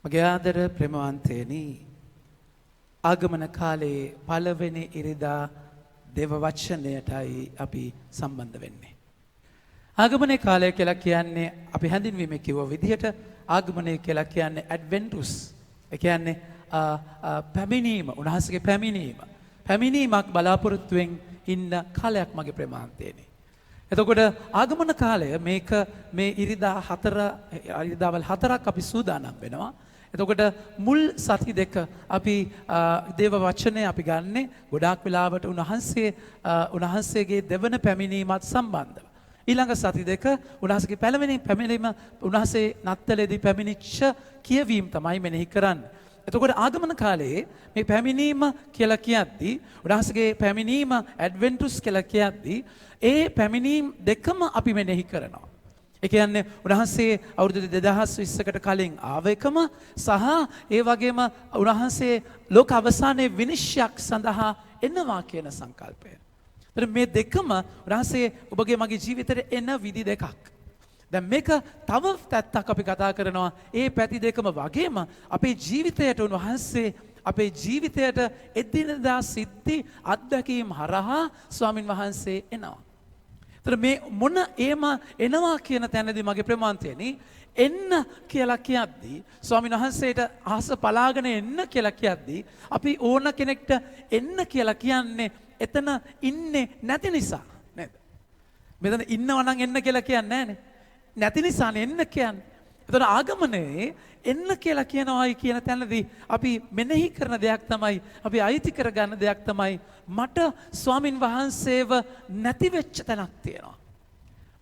මගේ ආදර ප්‍රේමවන්තයනි, ආගමන කාලේ පළවෙනි ඉරිදා දේව වචනයටයි අපි සම්බන්ධ වෙන්නේ. ආගමනයේ කාලය කියලා කියන්නේ අපි හැඳින්වීමේ කිව්ව විදිහට ආගමනය කියලා කියන්නේ ඇඩ්වෙන්ටුස්. ඒ කියන්නේ පැමිණීම, උන්වහන්සේගේ පැමිණීම. පැමිණීමක් බලාපොරොත්තුවෙන් ඉන්න කාලයක් මගේ ප්‍රේමවන්තයනි. එතකොට ආගමන කාලය මේක මේ ඉරිදාවල් හතරක් අපි සූදානම් වෙනවා. එතකොට මුල් සති දෙක අපි දේව වචනය අපි ගන්නෙ ගොඩාක් වෙලාවට උන්වහන්සේගේ දෙවන පැමිණීමත් සම්බන්ධව. ඊළඟ සති දෙක උන්වහන්සේගේ පැමිණීම උන්වහන්සේ නත්තලේදී පැමිණිච්ච කියවීම තමයි මෙනෙහි කරන්නේ. එතකොට ආගමන කාලයේ මේ පැමිණීම කියලා කියද්දී උන්වහන්සේගේ පැමිණීම ඇඩ්වෙන්ටුස් කියලා කියද්දී ඒ පැමිණීම් දෙකම අපි මෙනෙහි කරනවා. ඒ කියන්නේ උන්වහන්සේ අවුරුදු 2020කට කලින් ආව එකම සහ ඒ වගේම උන්වහන්සේ ලෝක අවසානයේ විනිශ්චයක් සඳහා එනවා කියන සංකල්පය. මේ දෙකම උන්වහන්සේ ඔබගේ මගේ ජීවිතේ එන විදි දෙකක්. දැන් මේක තව පැත්තක් අපි කතා කරනවා. ඒ පැති දෙකම වගේම අපේ ජීවිතයට උන්වහන්සේ අපේ ජීවිතයට එදිනදා සිද්ධි අත්දැකීම් හරහා ස්වාමින් වහන්සේ එනවා. මේ මොන ඒම එනවා කියන තැනදී මගේ ප්‍රේමවන්තයනි එන්න කියලා කියද්දී ස්වාමීන් වහන්සේට අහස පලාගෙන එන්න කියලා කියද්දී අපි ඕන කෙනෙක්ට එන්න කියලා කියන්නේ එතන ඉන්නේ නැති නිසා නේද? මෙතන ඉන්නවා නම් එන්න කියලා කියන්නේ නැහනේ. නැති නිසානේ එන්න කියන්නේ. එතන ආගමනේ එන්න කියලා කියනවායි කියන තැනදී අපි මෙනෙහි කරන දෙයක් තමයි, අපි අයිති කරගන්න දෙයක් තමයි මට ස්වාමින් වහන්සේව නැති වෙච්ච තැනක් තියෙනවා.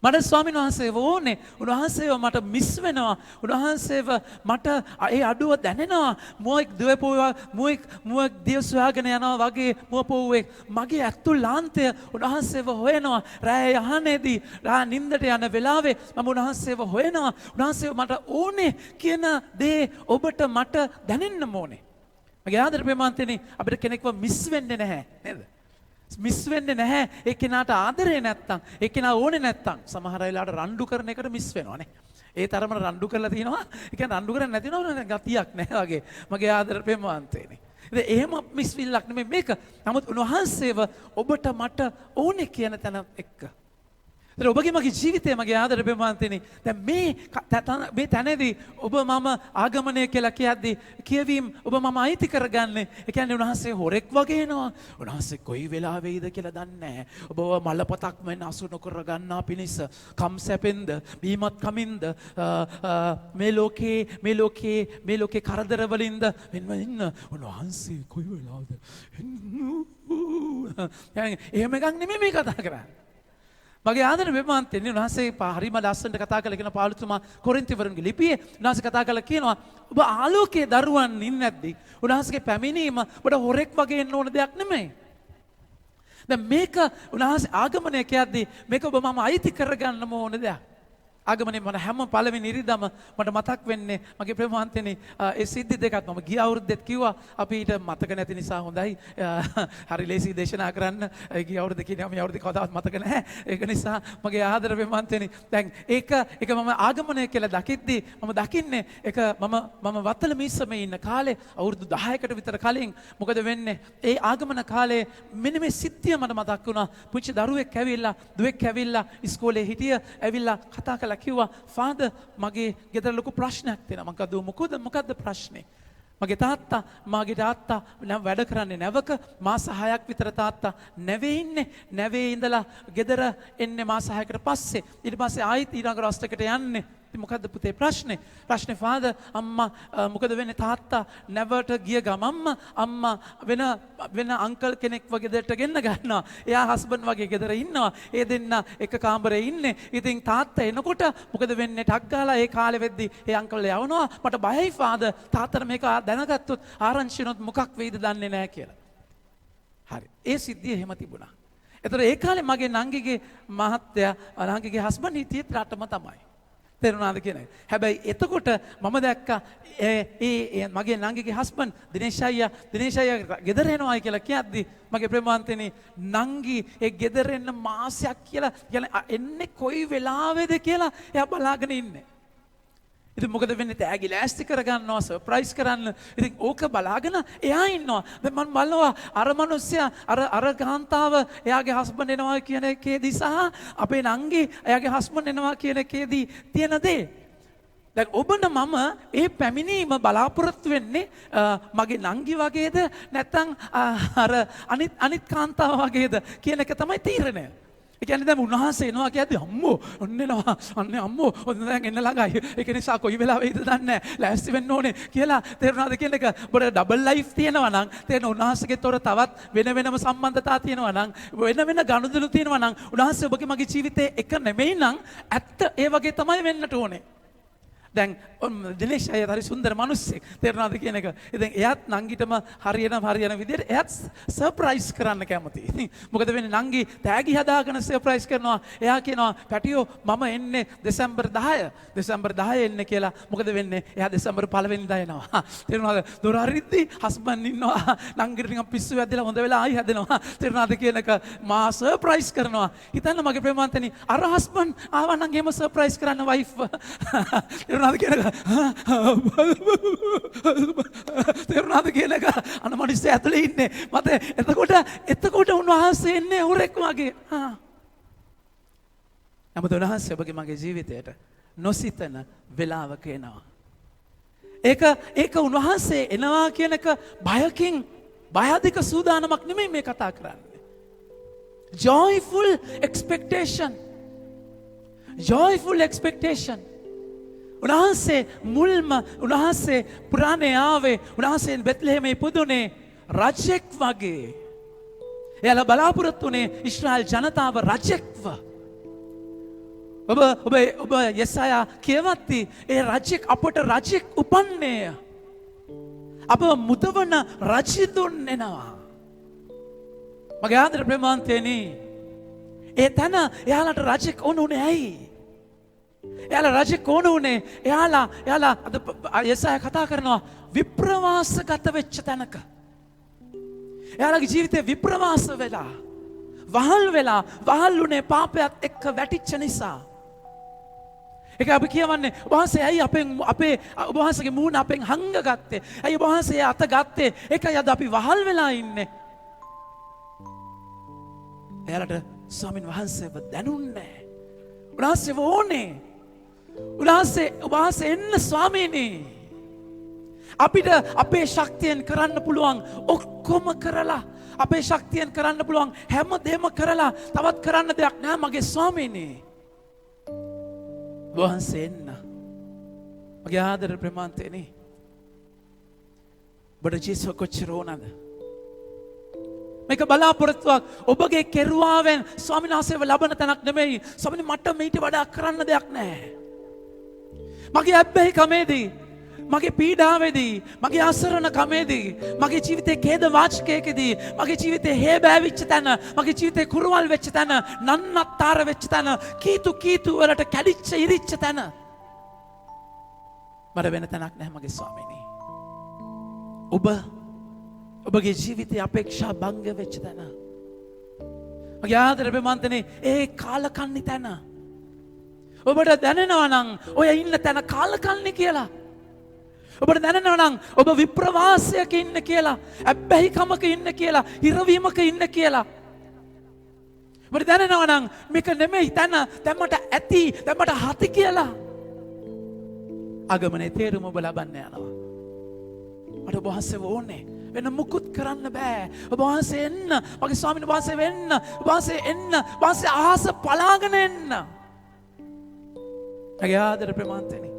මට ස්වාමින් වහන්සේව ඕනේ. උන්වහන්සේව මට මිස් වෙනවා. උන්වහන්සේව මට ඒ අඩුව දැනෙනවා. මුවෙක් දිය සොයාගෙන යනවා වගේ මුවපොව්වෙක් මගේ ඇතුළාන්තය උන්වහන්සේව හොයනවා. රෑ යහනේදී නින්දට යන වෙලාවේ මම උන්වහන්සේව හොයනවා. උන්වහන්සේව මට ඕනේ කියන දේ ඔබට මට දැනෙන්න ඕනේ. මගේ ආදර ප්‍රේමවන්තනි, අපිට කෙනෙක්ව මිස් වෙන්නේ නැහැ නේද? මිස් වෙන්නේ නැහැ. ඒ කෙනාට ආදරේ නැත්තම්, ඒ කෙනා ඕනේ නැත්තම් සමහර වෙලාවට රණ්ඩු කරන එකට මිස් වෙනවානේ. ඒ තරමට රණ්ඩු කරලා තිනවා. ඒ කියන්නේ රණ්ඩු කරන්නේ නැතිනවනේ ගතියක් නැහැ වගේ. මගේ ආදර ප්‍රේමවන්තයනි. ඉතින් එහෙම මිස් විල්ලක් නෙමෙයි මේක. නමුත් උන්වහන්සේව ඔබට මට ඕනේ කියන තැන එක්ක. ඒතර ඔබගේ මගේ ජීවිතය මගේ ආදර ප්‍රේමවන්තයනි. දැන් මේ තැනදී ඔබ මම ආගමනය කියලා කියද්දී කියවීම ඔබ මම අයිති කරගන්නේ. ඒ කියන්නේ උන්වහන්සේ හොරෙක් වගේ එනවා. උන්වහන්සේ කොයි වෙලාවෙයිද කියලා දන්නේ නැහැ. ඔබව මලපතක් මෙන් අසු නොකර ගන්නා පිණිස කම් සැපෙන්ද බීමත් කමින්ද මේ ලෝකේ කරදර වලින්ද වෙන්ව ඉන්න උන්වහන්සේ කොයි වෙලාවද එහෙම එකක් නෙමෙයි මේ කතා කරන්නේ. මගේ ආදර ප්‍රේමවන්තයනි, උන්වහන්සේ හරිම ලස්සනට කතා කළ කියන පාවුලතුමා කොරින්තිවරුන්ගේ ලිපියේ උන්වහන්සේ කතා කළා කියනවා ඔබ ආලෝකයේ දරුවන් ඉන්නේ නැද්දි උන්වහන්සේගේ පැමිණීම ඔබට හොරෙක් වගේ එන්න ඕන දෙයක් නෙමෙයි. දැන් මේක උන්වහන්සේ ආගමනය කියද්දී මේක ඔබ මම අයිති කරගන්නම ඕන දෙයක්. ආගමනේ මම හැම පළවෙනි ඉරිදම මට මතක් වෙන්නේ මගේ ප්‍රේමවන්තයනි ඒ සිද්ධි දෙකක් මම ගිය අවුරුද්දෙත් කිව්වා අපිට මතක නැති නිසා හොඳයි හරි ලේසි දේශනා කරන්න ගිය අවුරුද්ද කියන්නේ මේ අවුරුද්දේ කවදාවත් මතක නැහැ ඒක නිසා මගේ ආදර ප්‍රේමවන්තයනි දැන් ඒක මම ආගමනය කියලා දකිද්දී මම දකින්නේ ඒක මම වත්තල මිස්සමේ ඉන්න කාලේ අවුරුදු 10කට විතර කලින් මොකද වෙන්නේ ඒ ආගමන කාලේ මෙන්න මේ සිද්ධිය මට මතක් වුණා පුංචි දරුවෙක් දුවෙක් ඇවිල්ලා ඉස්කෝලේ හිටිය ඇවිල්ලා කතා කළා කිව්වා ෆාදර් මගේ ගෙදර ලොකු ප්‍රශ්නයක් තියෙනවා. මොකද්ද ප්‍රශ්නේ? මගේ තාත්තා වැඩ කරන්නේ නැවක මාස 6ක් විතර තාත්තා නැවේ ඉඳලා ගෙදර එන්නේ මාස 6කට පස්සේ. ඊට පස්සේ ආයෙත් ඊළඟ රස්තකට යන්නේ. මොකද්ද පුතේ ප්‍රශ්නේ? ෆාදර් අම්මා මොකද වෙන්නේ තාත්තා නැවට ගිය ගමම්ම අම්මා වෙන අංකල් කෙනෙක්ව ගෙදරට ගෙන්න ගන්නවා. එයා හස්බන්ඩ් වගේ ගෙදර ඉන්නවා. ඒ දෙන්න එක කාමරේ ඉන්නේ. ඉතින් තාත්තා එනකොට මොකද වෙන්නේ? ටක් ගාලා ඒ කාලෙ වෙද්දි ඒ අංකල් යවනවා. මට බයයි ෆාදර් තාත්තට මේක දැනගත්තොත් ආරංචි වුණොත් මොකක් වෙයිද දන්නේ නැහැ කියලා. හරි. ඒ සිද්ධිය එහෙම තිබුණා. ඒතර ඒ කාලේ මගේ නංගිගේ නංගිගේ හස්බන්ඩ් හිටියේ රටම තමයි. තේරුණාද කියන එක. හැබැයි එතකොට මම දැක්කා මගේ නංගිගේ හස්බන්ඩ් දිනේෂ් අයියා ගෙදර එනවායි කියලා කියද්දි මගේ ප්‍රේමවන්තනි නංගි ඒ ගෙදර එන්න මාසයක් කියලා එන්නේ කොයි වෙලාවේද කියලා එයා බලාගෙන ඉන්නේ. ඉතින් මොකද වෙන්නේ? තෑගි ලෑස්ති කරගන්නවා, සර්ප්‍රයිස් කරන්න. ඉතින් ඕක බලාගෙන එයා ඉන්නවා. දැන් මම බලනවා අර මිනිස්සයා අර කාන්තාව එයාගේ හස්බන්ඩ් එනවා කියන එකේදී සහ අපේ නංගි එයාගේ හස්බන්ඩ් එනවා කියන එකේදී තියෙන දේ. දැන් ඔබන මම ඒ පැමිණීම බලාපොරොත්තු වෙන්නේ මගේ නංගි වගේද නැත්නම් අර අනිත් කාන්තාව වගේද කියන එක තමයි තීරණය. ඒ කියන්නේ දැන් උන්වහන්සේ එනවා කියද්දි අම්මෝ ඔන්න එනවා අන්නේ අම්මෝ ඔන්න දැන් එන්න ළඟයි. ඒක නිසා කොයි වෙලාවෙයිද දන්නේ නැහැ. ලෑස්ති වෙන්න ඕනේ කියලා තේරුණාද කියන එක. බොර ඩබල් ලයිෆ් තියෙනවා නම් තේරෙන උන්වහන්සේගේ තොර තවත් වෙනම සම්බන්ධතා තියෙනවා නම් වෙන ගනුදෙනු තියෙනවා නම් උන්වහන්සේ ඔබගේ මගේ ජීවිතේ එක නෙමෙයි නම් ඇත්ත ඒ වගේ තමයි වෙන්නට ඕනේ. දැන් දිනේෂ් අයියා හරි සුන්දර මිනිස්සෙක් තේරුණාද කියන එක. ඉතින් එයාත් නංගිටම හරියන විදිහට එයාත් සර්ප්‍රයිස් කරන්න කැමතියි. මොකද වෙන්නේ නංගි තෑගි හදාගෙන සර්ප්‍රයිස් කරනවා. එයා කියනවා පැටියෝ මම එන්නේ දෙසැම්බර් 10. දෙසැම්බර් 10 එන්නේ කියලා. මොකද වෙන්නේ? එයා දෙසැම්බර් 1 වෙනිදා එනවා. තේරුණාද? දොර අරිද්දි හස්බන්ඩ් ඉන්නවා. නංගිට නිකන් පිස්සු වැදිලා හොඳ වෙලා ආයි හැදෙනවා. තේරුණාද කියන එක මා සර්ප්‍රයිස් කරනවා. හිතන්න මගේ ප්‍රේමාන්තනි අර හස්බන්ඩ් ආවා නම් එහෙම සර්ප්‍රයිස් කරන්න වයිෆ් තේරුණාද කියන එක අන්න මිනිස්සු ඇතුලේ ඉන්නේ මත එතකොට උන්වහන්සේ එන්නේ හොරෙක් වගේ. නමුත් උන්වහන්සේ ඔබගේ මගේ ජීවිතයට නොසිතන වෙලාවක එනවා. ඒක උන්වහන්සේ එනවා කියන එක බයකින් බය අධික සූදානමක් නෙමෙයි මේ කතා කරන්නේ. joyful expectation. උන්වහන්සේ පුරාණේ ආවේ උන්වහන්සේ බෙත්ලෙහෙමේ ඉපදුනේ රජෙක් වගේ. එයාලා බලාපොරොත්තු වුණේ ඊශ්‍රායල් ජනතාව රජෙක්ව. ඔබ යෙසායා කියවත්ති ඒ රජෙක් අපට රජෙක් උපන්නේය. අප මුදවන රජිතුන් එනවා. මගේ ආදර ප්‍රේමාන්තයනි ඒ තැන එයාලට රජෙක් ඕනුනේ ඇයි? එයාලා රජෙක් ඕන උනේ එයාලා අද යෙසායා කතා කරනවා විප්‍රවාසගත වෙච්ච තැනක. එයාලගේ ජීවිතේ විප්‍රවාස වෙලා වහල් උනේ පාපයත් එක්ක වැටිච්ච නිසා. ඒක අපි කියවන්නේ වහන්සේ ඇයි අපේ වහන්සේගේ මූණ අපෙන් හංගගත්තේ? ඇයි වහන්සේ අත ගත්තේ? ඒකයි අද අපි වහල් වෙලා ඉන්නේ. එයාලට ස්වාමින් වහන්සේව දැනුන්නේ. උන්වහන්සේ ඕනේ. උන්වහන්සේ එන්න ස්වාමීනි. අපිට අපේ ශක්තියෙන් කරන්න පුළුවන් ඔක්කොම කරලා අපේ ශක්තියෙන් කරන්න පුළුවන් හැම දෙම කරලා තවත් කරන්න දෙයක් නෑ මගේ ස්වාමීනි. වහන්සේ එන්න. මගේ ආදර ප්‍රේමාන්තයනි. ඔබට ජීසස් කොච්චර ඕනද? මේක බලාපොරොත්තුවක් ඔබගේ කෙරුවාවෙන් ස්වාමීන් වහන්සේව ලබන තැනක් නෙමෙයි. ස්වාමීනි මට මීට වඩා කරන්න දෙයක් නැහැ. මගේ අබ්බැහි කමේදී, මගේ පීඩාවේදී, මගේ අසරණ කමේදී, මගේ ජීවිතේ ඛේද වාචකයකදී, මගේ ජීවිතේ හේබෑවිච්ච තැන, මගේ ජීවිතේ කුරුවල් වෙච්ච තැන, නන්නත්තර වෙච්ච තැන, කීතු වලට කැඩිච්ච ඉරිච්ච තැන මට වෙන තැනක් නැහැ මගේ ස්වාමීනි. ඔබගේ ජීවිතේ අපේක්ෂා භංග වෙච්ච තැන. මගේ ආදර ප්‍රේමාන්තනේ ඒ කාලකන්ණි තැන. ඔබට දැනෙනවා නම් ඔය ඉන්න තැන කාලකන්ණි කියලා. ඔබට දැනෙනවා නම් ඔබ විප්‍රවාසයක ඉන්න කියලා, අබ්බැහිකමක ඉන්න කියලා, හිරවීමක ඉන්න කියලා. ඔබට දැනෙනවා නම් මේක නෙමෙයි තැන, දැම්මට ඇති, දැම්මට හති කියලා. අගමනේ තේරුම ඔබ ලබන්න යනවා. මට ඔබ වහන්සේ ඕනේ. වෙන මුකුත් කරන්න බෑ. ඔබ වහන්සේ එන්න. මගේ ස්වාමීන් වහන්සේ වෙන්න. ඔබ වහන්සේ එන්න. වහන්සේ අහස පලාගෙන එන්න. මගේ ආදර ප්‍රේමාන්තනි.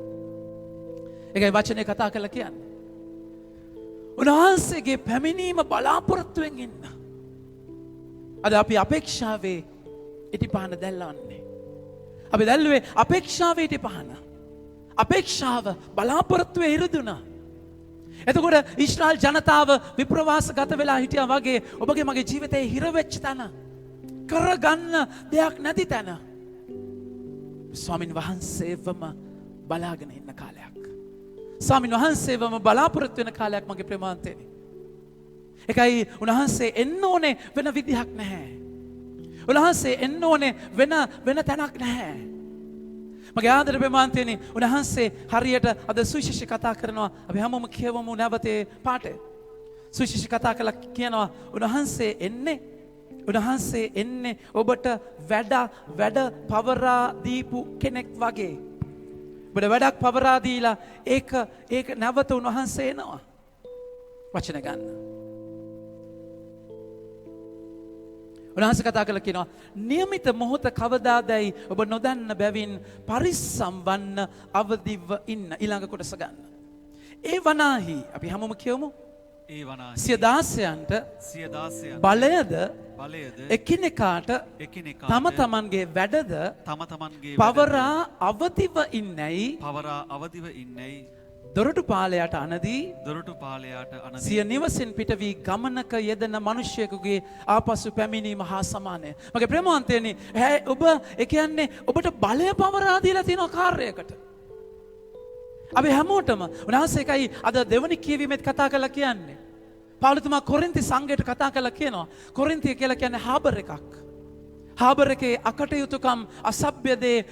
ඒකයි වචනේ කතා කරලා කියන්නේ. උන්වහන්සේගේ පැමිණීම බලාපොරොත්තුෙන් ඉන්න. අද අපි අපේක්ෂාවේ ඉටිපහන දැල්වන්නේ. අපි දැල්ුවේ අපේක්ෂාවේ ඉටිපහන. අපේක්ෂාව බලාපොරොත්තුවේ ඉරුදුනා. එතකොට ඊශ්‍රායල් ජනතාව විප්‍රවාසගත වෙලා හිටියා වගේ ඔබගේ මගේ ජීවිතේ හිර වෙච්ච තැන, කරගන්න දෙයක් නැති තැන ස්වාමින් වහන්සේවම බලාගෙන ඉන්න කාලයක්. ස්වාමින් වහන්සේවම බලාපොරොත්තු වෙන කාලයක් මගේ ප්‍රේමාන්තේනි. ඒකයි උන්වහන්සේ එන්න ඕනේ වෙන විදිහක් නැහැ. උන්වහන්සේ එන්න ඕනේ වෙන තැනක් නැහැ. මගේ ආදර ප්‍රමාන්තයනි උන්වහන්සේ හරියට අද සුවිශේෂ කතා කරනවා. අපි හැමෝම කියවමු නැවතේ පාඩේ. සුවිශේෂ කතා කළා කියනවා උන්වහන්සේ එන්නේ ඔබට වැඩ පවරා දීපු කෙනෙක් වගේ. ඔබට වැඩක් පවරා දීලා ඒක නැවත උන්වහන්සේ එනවා. වචන ගන්න. උන්වහන්සේ කතා කළා කියනවා නියමිත මොහොත කවදාදැයි ඔබ නොදන්න බැවින් පරිස්සම් වන්න අවදිව ඉන්න. ඊළඟ කොටස ගන්න. ඒ වනාහි අපි හැමෝම කියමු. ඒ වනාහි සිය දාසයන්ට බලයද එකිනෙකාට තම තමන්ගේ වැඩද පවරා අවදිව ඉන්නයි දොරටු පාලයට අනදී සිය නිවසෙන් පිට වී ගමනක යෙදෙන මිනිසෙකුගේ ආපසු පැමිණීම හා සමානයි. මගේ ප්‍රේමවන්තයනි ඔබ ඒ කියන්නේ ඔබට බලය පවරා දීලා තියෙන කාර්යයකට. අපි හැමෝටම උන්වහන්සේකයි අද දෙවනි කියවීමෙත් කතා කරලා කියන්නේ. පවුලතුමා කොරින්ති සංඝයට කතා කරලා කියනවා කොරින්තිය කියලා කියන්නේ හාබර් එකක්. හාබර් එකේ අකටයුතුකම් අසභ්‍ය දේ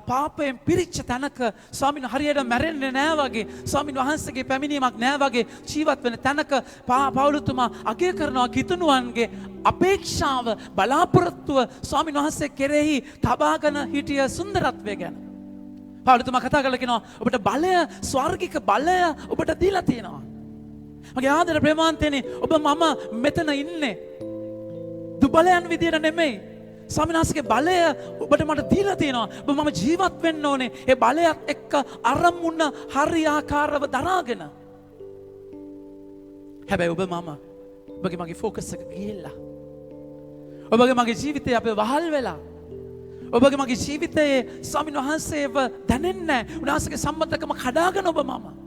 පාපයෙන් පිරිච්ච තැනක ස්වාමීන් හරියට මැරෙන්නේ නෑ වගේ ස්වාමීන් වහන්සේගේ පැමිණීමක් නෑ වගේ ජීවත් වෙන තැනක පවුලතුමා අගය කරනවා කිතුණුවන්ගේ අපේක්ෂාව බලාපොරොත්තුව ස්වාමීන් වහන්සේ කෙරෙහි තබාගෙන හිටිය සුන්දරත්වය ගැන. පවුලතුමා කතා කරලා කියනවා ඔබට බලය ස්වර්ගික බලය ඔබට දීලා තියෙනවා. මගේ ආදර ප්‍රේමාන්තයනි ඔබ මම මෙතන ඉන්නේ දුබලයන් විදියට නෙමෙයි. ස්වාමීන් වහන්සේගේ බලය ඔබට මට දීලා තියෙනවා. ඔබ මම ජීවත් වෙන්න ඕනේ ඒ බලයත් එක්ක අරමුණ හරියාකාරව දරාගෙන. හැබැයි ඔබ මම ඔබගේ මගේ ෆෝකස් එක ගිහිල්ලා ඔබගේ මගේ ජීවිතේ අපේ වහල් වෙලා ඔබගේ මගේ ජීවිතයේ ස්වාමීන් වහන්සේව දැනෙන්නේ නැහැ. උන්වහන්සේගේ සම්බන්ධකම කඩාගෙන ඔබ මම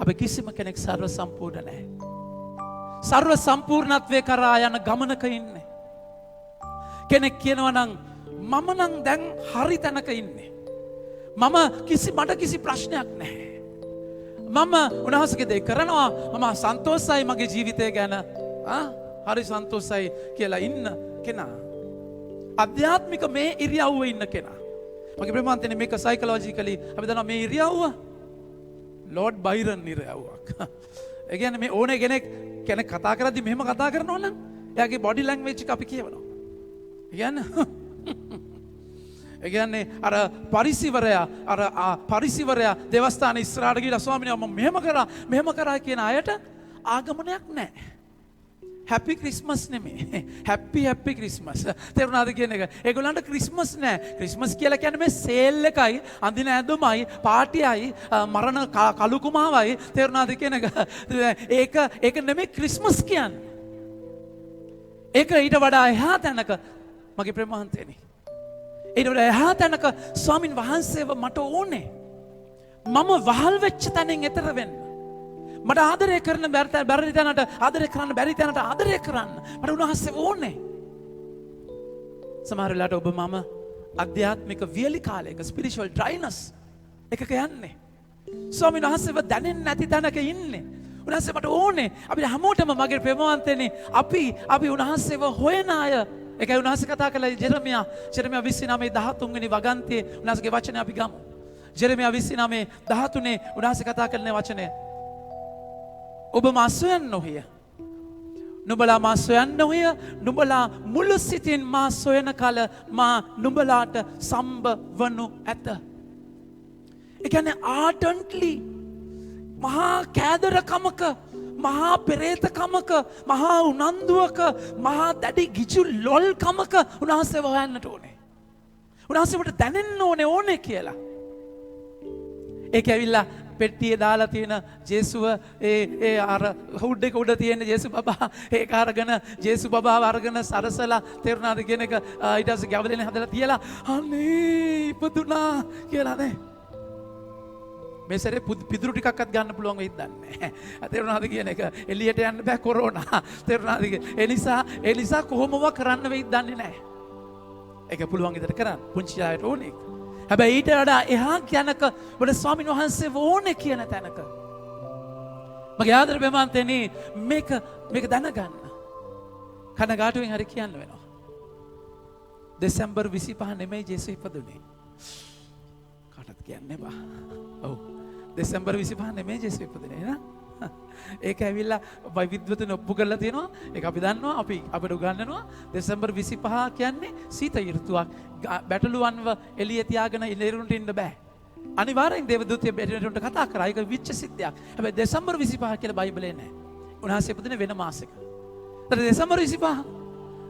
අපි කිසිම කෙනෙක් සර්ව සම්පූර්ණ නැහැ. සර්ව සම්පූර්ණත්වයේ කරා යන ගමනක ඉන්නේ. කෙනෙක් කියනවා නම් මම නම් දැන් හරි තැනක ඉන්නේ. මට කිසි ප්‍රශ්නයක් නැහැ. මම උන්වහන්සේගේ දේ කරනවා. මම සන්තෝෂයි මගේ ජීවිතය ගැන. හරි සන්තෝෂයි කියලා ඉන්න කෙනා. අධ්‍යාත්මික මේ ඉරියව්වේ ඉන්න කෙනා. මගේ ප්‍රේමවන්තනේ මේක සයිකොලොජිකලි අපි දන්නවා මේ ඉරියව්ව ලෝඩ් බයිරන් ඉරියව්වක්. ඒ කියන්නේ මේ ඕනේ කෙනෙක් කතා කරද්දි මෙහෙම කතා කරනවා නම් එයාගේ බොඩි ලැන්ග්වේජ් එක අපි කියවනවා. ඒ කියන්නේ අර පරිසිවරයා දේවස්ථාන ඉස්සරහට ගිහලා ස්වාමීනි මම මෙහෙම කරා කියන අයට ආගමනයක් නැහැ. හැපි ක්‍රිස්මස් නෙමෙයි. හැපි ක්‍රිස්මස්. තේරුණාද කියන එක? ඒගොල්ලන්ට ක්‍රිස්මස් නෑ. ක්‍රිස්මස් කියලා කියන්නේ මේ සේල් එකයි, අඳින ඇඳුමයි, පාටියයි, මරණ කලු කුමාවයි. තේරුණාද කියන එක? ඒක නෙමෙයි ක්‍රිස්මස් කියන්නේ. ඒක ඊට වඩා එහා තැනක මගේ ප්‍රේමවන්තයනි. ඊට වඩා එහා තැනක ස්වාමින් වහන්සේව මට ඕනේ. මම වහල් වෙච්ච තැනින් එතර වෙන්න. මට ආදරය කරන බැරි තැනට ආදරය කරන්න බැරි තැනට ආදරය කරන්න මට උන්වහන්සේ ඕනේ. සමහර වෙලාවට ඔබ මම අධ්‍යාත්මික වියලි කාලයක ස්පිරිචුවල් ඩ්‍රයිනස් එකක යන්නේ. ස්වාමීන් වහන්සේව දැනෙන්නේ නැති තැනක ඉන්නේ. උන්වහන්සේ මට ඕනේ. අපි හැමෝටම මගේ ප්‍රේමවන්තයනි අපි උන්වහන්සේව හොයන අය. ඒකයි උන්වහන්සේ කතා කළා ජෙරමියා 29:13 වෙනි වගන්තියේ උන්වහන්සේගේ වචනේ අපි ගමු. ජෙරමියා 29:13 උන්වහන්සේ කතා කරන වචනේ ඔබ මා සොයන්න නොහිය. නුඹලා මා සොයන්න නොහිය. නුඹලා මුළු සිතින් මා සොයන කල මා නුඹලාට සම්බ වනු ඇත. ඒ කියන්නේ ආඩන්ට්ලි මහා කෑදරකමක මහා පෙරේතකමක මහා උනන්දුවක මහා දැඩි ගිජු ලොල්කමක උන්වහන්සේව හොයන්නට ඕනේ. උන්වහන්සේට දැනෙන්න ඕනේ කියලා. ඒක ඇවිල්ලා පෙට්ටියේ දාලා තියෙන ජේසුව ඒ අර හුඩ් එක උඩ තියෙන ජේසු බබා ඒක අරගෙන ජේසු බබාව අරගෙන සරසලා තේරුණාද කියන එක ඊට පස්සේ ගැවලෙන් හදලා තියලා අනේ ඉපදුනා කියලා නේ. මේ සැරේ පිදුරු ටිකක්වත් ගන්න පුළුවන් වෙයිද දන්නේ නැහැ. තේරුණාද කියන එක එළියට යන්න බෑ කොරෝනා. තේරුණාද? ඒ නිසා කොහොමව කරන්න වෙයිද දන්නේ නැහැ. ඒක පුළුවන් විදිහට කරන්න. පුංචි අයට ඕනේ. හැබැයි ඊට වඩා එහා යනක ඔබට ස්වාමීන් වහන්සේ ඕනේ කියන තැනක මගේ ආදර ප්‍රේමවන්තයනි මේක දැනගන්න. කනගාටුවෙන් හරි කියන්න වෙනවා. දෙසැම්බර් 25 නෙමෙයි ජේසු ඉපදුනේ. කාටත් කියන්න එපා. ඔව්. දෙසැම්බර් 25 නෙමෙයි ජේසු ඉපදුනේ නේ. ඒක ඇවිල්ලා විද්වතුන් ඔප්පු කරලා තියෙනවා. ඒක අපි දන්නවා. අපි අපිට උගන්වනවා. දෙසැම්බර් 25 කියන්නේ සීත ඍතුවක්. බැටළුවන්ව එළිය තියාගෙන ඉලෙරුන්ට ඉන්න බෑ. අනිවාර්යෙන් දේවදූතය බැටළුවන්ට කතා කරා. ඒක විච්ච සිද්ධියක්. හැබැයි දෙසැම්බර් 25 කියලා බයිබලේ නැහැ. උන්වහන්සේ ඉපදුනේ වෙන මාසෙක. ඒතර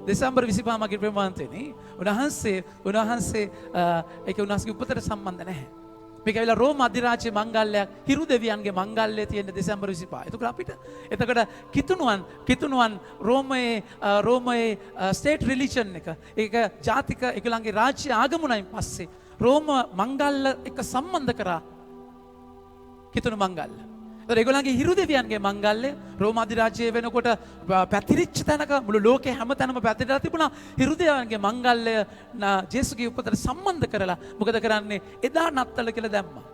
දෙසැම්බර් 25 මගේ ප්‍රේමවන්තයනි උන්වහන්සේ ඒක උන්වහන්සේගේ උපතට සම්බන්ධ නැහැ. මේක ඇවිල්ලා රෝම අධිරාජ්‍ය මංගල්‍යයක් හිරු දෙවියන්ගේ මංගල්‍යය තියෙන දෙසැම්බර් 25. එතකොට අපිට කිතුණුවන් රෝමයේ ස්ටේට් රිලිජන් එක ඒක ජාතික ඒගොල්ලන්ගේ රාජ්‍ය ආගමුණයින් පස්සේ රෝම මංගල්‍ය එක සම්බන්ධ කරා කිතුණු මංගල්‍ය. ඒතර ඒගොල්ලන්ගේ හිරු දෙවියන්ගේ මංගල්‍ය රෝම අධිරාජ්‍යය වෙනකොට පැතිරිච්ච තැනක මුළු ලෝකේ හැම තැනම පැතිරලා තිබුණා. හිරු දෙවියන්ගේ මංගල්‍ය ජේසුගේ උපතට සම්බන්ධ කරලා මොකද කරන්නේ? එදා නත්තල කියලා දැම්මා.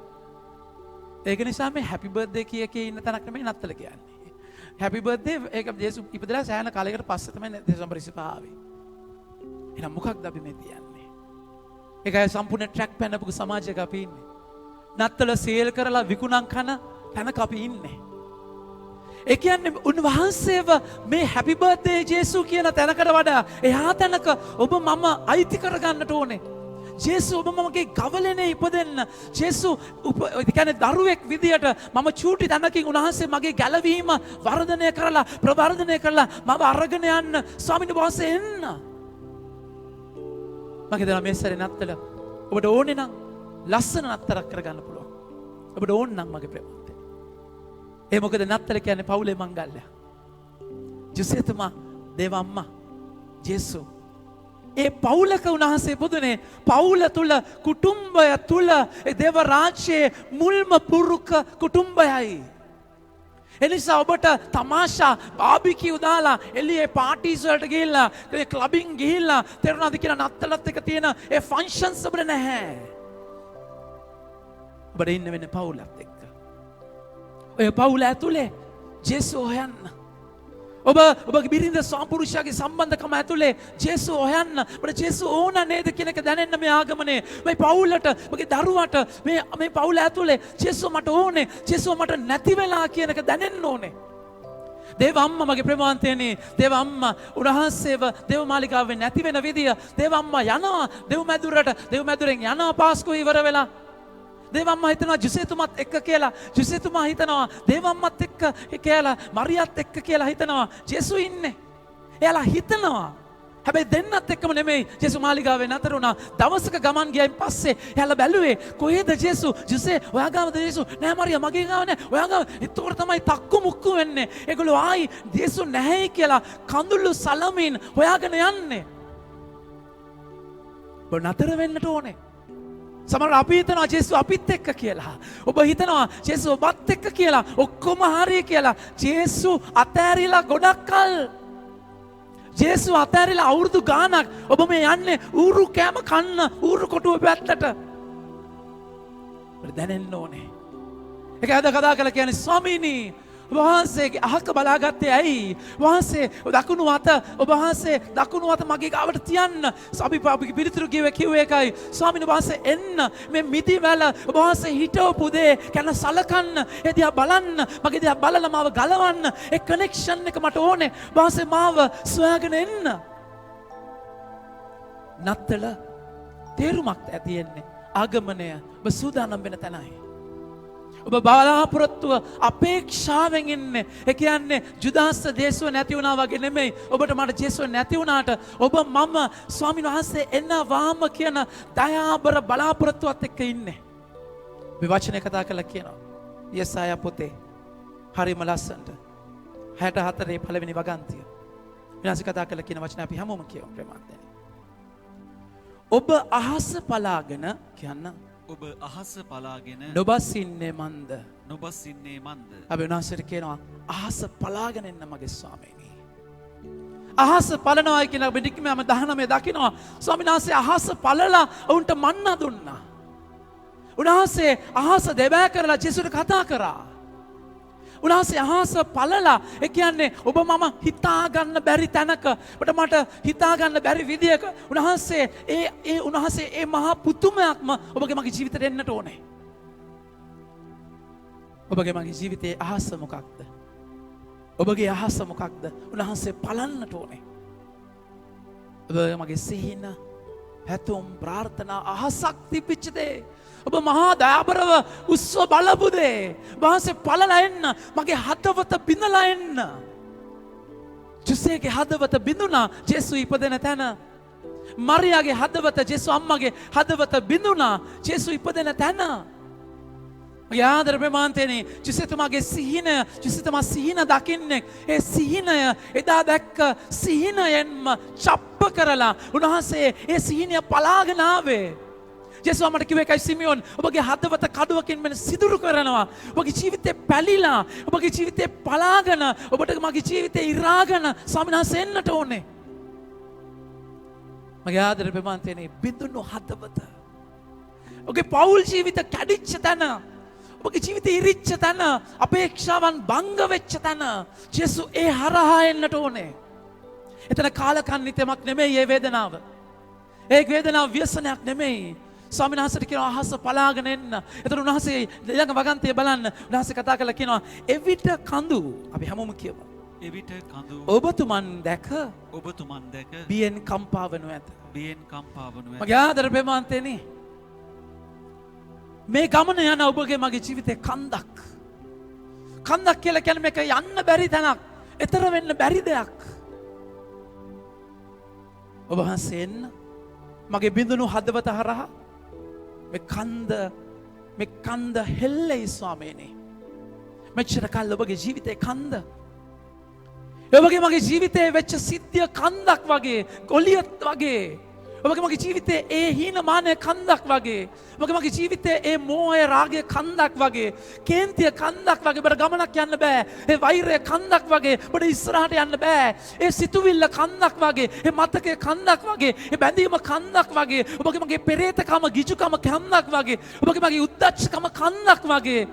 ඒක නිසා මේ හැපි බර්ත්ඩේ කිය ඉන්න තැනක් නෙමෙයි නත්තල කියන්නේ. හැපි බර්ත්ඩේ ඒක ජේසු ඉපදලා සෑහෙන කාලයකට පස්සේ තමයි දෙසැම්බර් 25 ආවේ. එහෙනම් මොකක්ද අපි මේ කියන්නේ? ඒකයි සම්පූර්ණ ට්‍රැක් පැනපු සමාජයක අපි ඉන්නේ. නත්තල සේල් කරලා විකුණන් කන තැනක අපි ඉන්නේ. ඒ කියන්නේ උන්වහන්සේව මේ හැපි බර්ත්ඩේ ජේසු කියන තැනකට වඩා එහා තැනක ඔබ මම අයිති කරගන්නට ඕනේ. ජේසු ඔබ මමගේ ගවලනේ ඉපදෙන්න. ජේසු ඒ කියන්නේ දරුවෙක් විදියට මම චූටි තැනකින් උන්වහන්සේ මගේ ගැලවීම වර්ධනය කරලා ප්‍රවර්ධනය කරලා මම අරගෙන යන්න ස්වාමීන් වහන්සේ එන්න. මගේ දා මේ සැරේ නත්තල ඔබට ඕනේ නම් ලස්සන නත්තරක් කරගන්න පුළුවන්. ඔබට ඕන නම් මගේ ප්‍රේම ඒ මොකද නත්තල කියන්නේ පවුලේ මංගල්‍ය. ජොසේතුමා දේව අම්මා ජේසු ඒ පවුලක උන්වහන්සේ පුදුනේ පවුල තුල කුටුම්බය තුල ඒ දේව රාජ්‍යයේ මුල්ම පුරුක කුටුම්බයයි. එනිසා ඔබට තමාෂා බාබිකියු දාලා එළියේ පාටිස් වලට ගිහිල්ලා ක්ලබින් ගිහිල්ලා තේරුණාද කියලා නත්තලත් එක තියෙන ඒ ෆන්ක්ෂන්ස් ඔබට නැහැ. ඔබට ඉන්න වෙන්නේ පවුලත් එක්ක. ඔය පවුල ඇතුලේ ජේසු හොයන්න. ඔබගේ බිරිඳ සම්පුරුෂයාගේ සම්බන්ධකම ඇතුලේ ජේසු හොයන්න. ඔබට ජේසු ඕන නේද කියන එක දැනෙන්න මේ ආගමනේ. මේ පවුලට, මගේ දරුවට මේ පවුල ඇතුලේ ජේසු මට ඕනේ. ජේසු මට නැති වෙලා කියන එක දැනෙන්න ඕනේ. දේව අම්මා මගේ ප්‍රේමවන්තයනි, දේව අම්මා උන්වහන්සේව දේව මාලිගාවේ නැති වෙන විදිය දේව අම්මා යනවා දේව මැදුරෙන් යනවා පාස්කුව ඉවර වෙලා. දේවම්මා හිතනවා ජොසේතුමත් එක්ක කියලා. ජොසේතුමා හිතනවා දේවම්මත් එක්ක කියලා. මරියත් එක්ක කියලා හිතනවා. ජේසු ඉන්නේ. එයාලා හිතනවා. හැබැයි දෙන්නත් එක්කම නෙමෙයි ජේසු මාලිගාවේ නතර වුණා. දවසක ගමන් ගියයින් පස්සේ එයාලා බැලුවේ කොහෙද ජේසු? ජොසේ ඔයා ගාවද ජේසු? නෑ මරියා මගේ ගාව නෑ. ඔයා ගාව. ඒතකොට තමයි තක්කු මුක්කු වෙන්නේ. ඒගොල්ලෝ ආයි ජේසු නැහැයි කියලා කඳුළු සලමින් හොයාගෙන යන්නේ. ඔබ නතර වෙන්නට ඕනේ. සමහර අපි හිතනවා ජේසු අපිත් එක්ක කියලා. ඔබ හිතනවා ජේසු ඔබත් එක්ක කියලා. ඔක්කොම හරිය කියලා. ජේසු අතෑරිලා ගොඩක් කල්. ජේසු අතෑරිලා අවුරුදු ගාණක් ඔබ මේ යන්නේ ඌරු කෑම කන්න ඌරු කොටුව පැත්තට. ඔබ දැනෙන්න ඕනේ. ඒක අද කතා කරලා කියන්නේ ස්වාමීනි වහන්සේගේ අහක බලාගත්තේ ඇයි? වහන්සේ දකුණු අත ඔබ වහන්සේ දකුණු අත මගේ ගාවට තියන්න. අපි පිළිතුරු කිව්වේ එකයි. ස්වාමීන් වහන්සේ එන්න මේ මිදි වැල ඔබ වහන්සේ හිටවපු දේ ගැන සලකන්න. ඒ දිහා බලන්න. මගේ දිහා බලලා මාව ගලවන්න. ඒ කනෙක්ෂන් එක මට ඕනේ. වහන්සේ මාව සොයාගෙන එන්න. නත්තල තේරුමක් ඇතියෙන්නේ. ආගමනය ඔබ සූදානම් වෙන තැනයි. ඔබ බලාපොරොත්තුව අපේක්ෂාවෙන් ඉන්නේ. ඒ කියන්නේ ජුදාස් දේශුව නැති වුණා වගේ නෙමෙයි. ඔබට මට ජේසුව නැති වුණාට ඔබ මම ස්වාමීන් වහන්සේ එනවාම කියන දයාබර බලාපොරොත්තුවත් එක්ක ඉන්නේ. මේ වචනේ කතා කරලා කියනවා. යෙසායා පොතේ හරිම ලස්සනට 64 පළවෙනි වගන්තිය. විනාශ කතා කරලා කියන වචන අපි හැමෝම කියමු ප්‍රේමවන්තයනි. ඔබ අහස පලාගෙන කියන්න ඔබ අහස පලාගෙන නොබසින්නේ මන්ද? නොබසින්නේ මන්ද? අපි උන්වහන්සේට කියනවා අහස පලාගෙන එන්න මගේ ස්වාමීනි. අහස පලනවා කියන බෙඩික්ම 19 දකිනවා. ස්වාමීන් වහන්සේ අහස පලලා උන්ට මන්නා දුන්නා. උන්වහන්සේ අහස දෙබෑ කරලා ජේසුට කතා කරා. උන්වහන්සේ අහස පළලා ඒ කියන්නේ ඔබ මම හිතා ගන්න බැරි තැනක මට හිතා ගන්න බැරි විදියක උන්වහන්සේ ඒ මහා පුතුමයක්ම ඔබගේ මගේ ජීවිතේට එන්නට ඕනේ. ඔබගේ මගේ ජීවිතයේ අහස මොකක්ද? ඔබගේ අහස මොකක්ද? උන්වහන්සේ පලන්නට ඕනේ. ඔබගේ මගේ සිහින හැතුම් ප්‍රාර්ථනා අහසක් තිබිච්ච දේ ඔබ මහා දයාබරව උස්ව බලපු දේ වහන්සේ පලලා එන්න මගේ හදවත බිඳලා එන්න. ජෙසේගේ හදවත බිඳුණා ජේසු ඉපදෙන තැන. මරියාගේ හදවත ජේසු අම්මගේ හදවත බිඳුණා ජේසු ඉපදෙන තැන. මගේ ආදර ප්‍රමාන්තයනේ ජෙසතුමාගේ සිහිනය ජෙසතුමා සිහින දකින්නේ ඒ සිහිනය එදා දැක්ක සිහිනයෙන්ම චප්ප කරලා උන්වහන්සේ ඒ සිහිනය පලාගෙන ආවේ. ජේසුස් මට කිව්ව එකයි සිමියෝන් ඔබගේ හදවත කඩුවකින් මෙන්න සිදුරු කරනවා. ඔබගේ ජීවිතේ පැලිලා ඔබගේ ජීවිතේ පලාගෙන ඔබට මගේ ජීවිතේ ඉරාගෙන ස්වාමීන් වහන්සේ එන්නට ඕනේ. මගේ ආදර ප්‍රමාන්තයනේ බිඳුණු හදවත. ඔබගේ පෞල් ජීවිත කැඩිච්ච තැන ඔබගේ ජීවිතේ ඉරිච්ච තැන අපේක්ෂාවන් භංග වෙච්ච තැන ජේසුස් ඒ හරහා එන්නට ඕනේ. එතන කාලකන්නිතමක් නෙමෙයි ඒ වේදනාව. ඒ වේදනාව ව්‍යසනයක් නෙමෙයි. ස්වාමීන් වහන්සේට කියනවා අහස පලාගෙන එන්න. එතන උන්වහන්සේ ඊළඟ වගන්තිය බලන්න උන්වහන්සේ කතා කරලා කියනවා එවිට කඳු අපි හැමෝම කියමු. එවිට කඳු ඔබතුමන් දැක බියෙන් කම්පා වනු ඇත. බියෙන් කම්පා වනු ඇත. මගේ ආදර ප්‍රේමාන්තේනි මේ ගමන යන ඔබගේ මගේ ජීවිතේ කන්දක්. කන්දක් කියලා කියන්නේ මේක යන්න බැරි තැනක්. ඈතර වෙන්න බැරි දෙයක්. ඔබ වහන්සේ එන්න මගේ බිඳුණු හදවත හරහා මේ කන්ද හෙල්ලෙයි ස්වාමීනි. මෙච්චර කල් ඔබගේ ජීවිතේ කන්ද. ඔබගේ මගේ ජීවිතේ වෙච්ච සිද්ධිය කන්දක් වගේ, ගොලියත් වගේ. ඔබගේ මගේ ජීවිතේ ඒ හීනමානය කන්දක් වගේ. ඔබගේ මගේ ජීවිතේ ඒ මෝහය රාගය කන්දක් වගේ. කේන්තිය කන්දක් වගේ. ඔබට ගමනක් යන්න බෑ. ඒ වෛරය කන්දක් වගේ. ඔබට ඉස්සරහට යන්න බෑ. ඒ සිතුවිල්ල කන්දක් වගේ. ඒ මතකය කන්දක් වගේ. ඒ බැඳීම කන්දක් වගේ. ඔබගේ මගේ පෙරේතකම ගිජුකම කන්දක් වගේ. ඔබගේ මගේ උද්දච්චකම කන්දක් වගේ.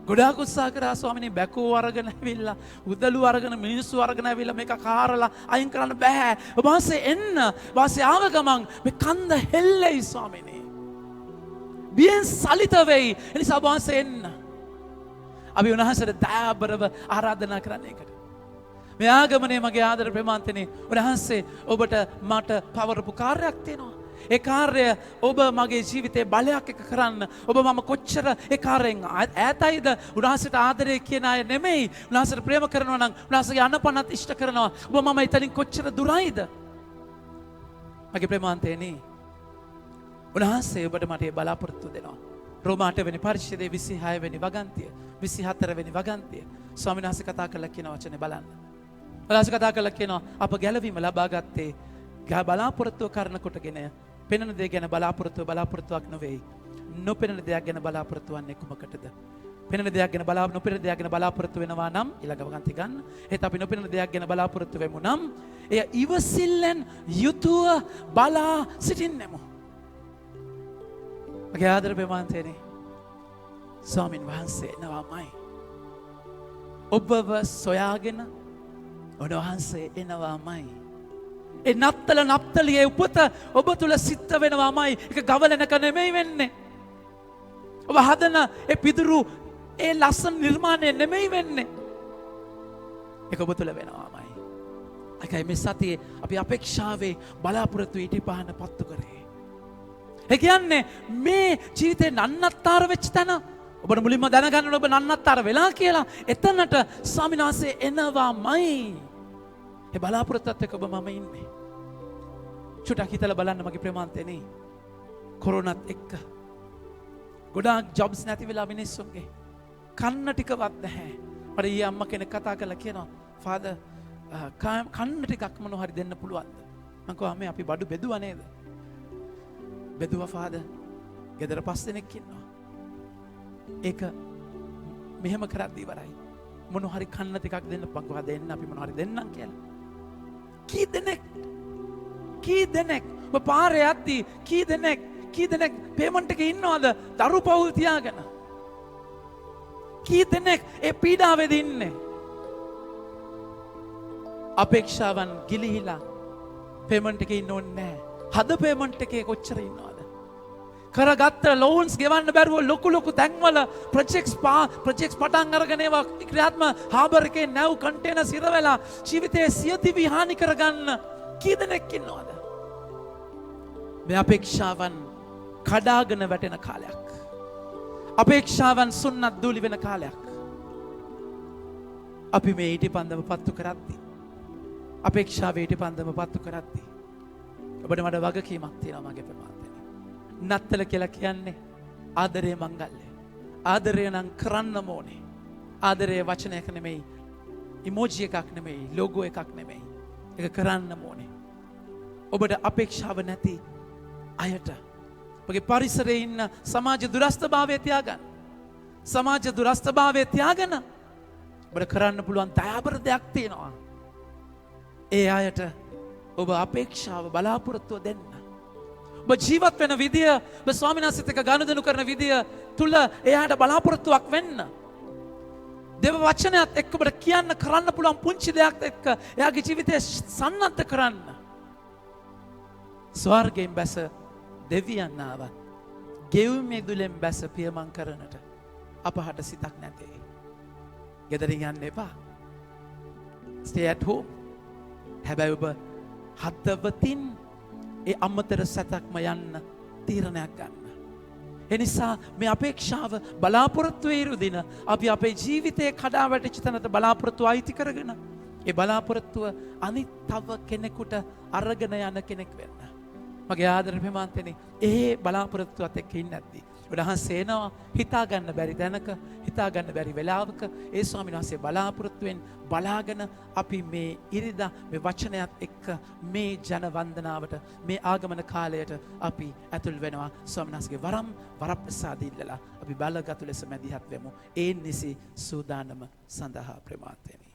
ගොඩාක් උත්සාහ කරා ස්වාමිනේ බැකෝ අරගෙන ඇවිල්ලා උදළු අරගෙන මිනිස්සු අරගෙන ඇවිල්ලා මේක කාරලා අයින් කරන්න බෑ. ඔබ වහන්සේ එන්න. වාසේ ආව ගමන් මේ කන්ද හෙල්ලෙයි ස්වාමිනේ. බියෙන් සලිත වෙයි. ඒ නිසා ඔබ වහන්සේ එන්න. අපි උන්වහන්සේට දයාබරව ආරාධනා කරන්න එකට. මේ ආගමනේ මගේ ආදර ප්‍රේමාන්තනේ උන්වහන්සේ ඔබට මට පවරපු කාර්යයක් තියෙනවා. ඒ කාර්ය ඔබ මගේ ජීවිතේ බලයක් එක කරන්න ඔබ මම කොච්චර ඒ කාර්යයෙන් ඈතයිද උන්වහන්සේට ආදරය කියන අය නෙමෙයි උන්වහන්සේට ප්‍රේම කරනවා නම් උන්වහන්සේගේ අනපනත් ඉෂ්ට කරනවා ඔබ මම ඊතලින් කොච්චර දුරයිද මගේ ප්‍රේමාන්තේනි උන්වහන්සේ ඔබට මට බලාපොරොත්තු දෙනවා රෝමා 8 වෙනි පරිච්ඡේදයේ 26 වෙනි වගන්තිය 24 වෙනි වගන්තිය ස්වාමීන් වහන්සේ කතා කරලා කියන වචනේ බලන්න උන්වහන්සේ කතා කරලා කියනවා අප ගැලවීම ලබා ගත්තේ බලාපොරොත්තු කරන කොටගෙන පෙනෙන දේ ගැන බලාපොරොත්තුවක් නොවේයි. නොපෙනෙන දෙයක් ගැන බලාපොරොත්තු වන්නේ කුමකටද? පෙනෙන දෙයක් ගැන නොපෙනෙන දෙයක් ගැන බලාපොරොත්තු වෙනවා නම් ඊළඟ වගන්ති ගන්න. ඒත් අපි නොපෙනෙන දෙයක් ගැන බලාපොරොත්තු වෙමු නම් එය ඉවසිල්ලෙන් යුතුව බලා සිටින්නෙමු. මගේ ආදර ප්‍රේමාන්තයනේ ස්වාමින් වහන්සේ එනවාමයි. ඔබව සොයාගෙන උන්වහන්සේ එනවාමයි. ඒ නප්තලියේ උපත ඔබ තුල සිද්ධ වෙනවාමයි. ඒක ගවලනක නෙමෙයි වෙන්නේ. ඔබ හදන ඒ පිදුරු ඒ ලස්සන නිර්මාණය නෙමෙයි වෙන්නේ. ඒක ඔබ තුල වෙනවාමයි. ඒකයි මේ සතියේ අපි අපේක්ෂාවේ බලාපොරොත්තු ඉටිපහන පත්තු කරේ. ඒ කියන්නේ මේ ජීවිතේ නන්නත්තර වෙච්ච තැන ඔබට මුලින්ම දැනගන්න ඔබ නන්නත්තර වෙලා කියලා එතනට ස්වාමීන් වහන්සේ එනවාමයි. ඒ බලාපොරොත්තුත් එක්ක ඔබ මම ඉන්නේ. චුට්ටක් හිතලා බලන්න මගේ ප්‍රේමාන්තේනේ. කොරෝනාත් එක්ක ගොඩාක් ජොබ්ස් නැති වෙලා මිනිස්සුන්ගේ කන්න ටිකවත් නැහැ. මට ඊයේ අම්මා කෙනෙක් කතා කරලා කියනවා ෆාදර් කන්න ටිකක් මොනවා හරි දෙන්න පුළුවන්ද? මම කිව්වා අම්මේ අපි බඩු බෙදුවා නේද? බෙදුවා ෆාදර්. ගෙදර 5 දෙනෙක් ඉන්නවා. ඒක මෙහෙම කරද්දී ඉවරයි. මොනවා හරි කන්න ටිකක් දෙන්න පක්වා දෙන්න අපි මොනවා හරි දෙන්නම් කියලා. කී දෙනෙක් ඔබ පාරේ යද්දී කී දෙනෙක් පේමන්ට් එකේ ඉන්නවද දරු පවුල් තියාගෙන කී දෙනෙක් ඒ පීඩාවේදී ඉන්නේ? අපේක්ෂාවන් ගිලිහිලා පේමන්ට් එකේ ඉන්න ඕනේ නැහැ. හද පේමන්ට් එකේ කොච්චර ඉන්නවද? කරගත්ත ලෝන්ස් ගෙවන්න බැරුව ලොකු තැන්වල ප්‍රොජෙක්ට්ස් පටන් අරගෙන ඒවා ක්‍රියාත්ම හාබර් එකේ නැව් කන්ටේනර් සිර වෙලා ජීවිතයේ සියදිවි හානි කරගන්න කී දෙනෙක් ඉන්නවද? මේ අපේක්ෂාවන් කඩාගෙන වැටෙන කාලයක්. අපේක්ෂාවන් සුන්නත් දූලි වෙන කාලයක්. අපි මේ ඊටිපන්දම පත්තු කරද්දී අපේක්ෂාවේ ඊටිපන්දම පත්තු කරද්දී ඔබට මට වගකීමක් තියෙනවා මගේ ප්‍රමාණය. නත්තල කියලා කියන්නේ ආදරය මංගල්‍ය. ආදරය නම් කරන්න ඕනේ. ආදරය වචනයක නෙමෙයි, ඉමෝජි එකක් නෙමෙයි, ලෝගෝ එකක් නෙමෙයි. ඒක කරන්න ඕනේ. ඔබට අපේක්ෂාව නැති අයට ඔබගේ පරිසරයේ ඉන්න සමාජ දුරස්ථභාවය තියාගන්න. සමාජ දුරස්ථභාවය තියාගෙන ඔබට කරන්න පුළුවන් දයාබර දෙයක් තියෙනවා. ඒ අයට ඔබ අපේක්ෂාව බලාපොරොත්තුව දෙන්න. ඔබ ජීවත් වෙන විදිය, ඔබ ස්වාමීන් වහන්සේත් එක්ක ගනුදෙනු කරන විදිය තුල එයාට බලාපොරොත්තුවක් වෙන්න. දේව වචනයත් එක්ක ඔබට කියන්න කරන්න පුළුවන් පුංචි දෙයක් එක්ක එයාගේ ජීවිතය සන්නද්ධ කරන්න. ස්වර්ගයෙන් බැස දෙවියන් ආවත් ගෙවුමේ දුලෙන් බැස පියමන් කරනට අපහට සිතක් නැතේ. ගෙදරින් යන්න එපා. Stay at home. හැබැයි ඔබ හදවතින් ඒ අමතර සැතක්ම යන්න තීරණයක් ගන්න. එනිසා මේ අපේක්ෂාව බලාපොරොත්තු වේරුදින අපි අපේ ජීවිතයේ කඩා වැටිච්ච තැනට බලාපොරොත්තු අයිති කරගෙන ඒ බලාපොරොත්තුව අනිත් තව කෙනෙකුට අරගෙන යන කෙනෙක් වෙන්න. මගේ ආදර ප්‍රමාන්තනේ ඒ බලාපොරොත්තුවත් එක්ක ඉන්නේ නැද්දි උන්වහන්සේ එනවා හිතාගන්න බැරි තැනක හිතාගන්න බැරි වෙලාවක ඒ ස්වාමීන් වහන්සේ බලාපොරොත්තුෙන් බලාගෙන අපි මේ ඉරිදා මේ වචනයත් එක්ක මේ ජන වන්දනාවට මේ ආගමන කාලයට අපි ඇතුල් වෙනවා. ස්වාමීන් වහන්සේගේ වරප්‍රසාද ඉල්ලලා අපි බලගත් ලෙස මැදිහත් වෙමු. ඒ නිසි සූදානම සඳහා ප්‍රමාන්තනේ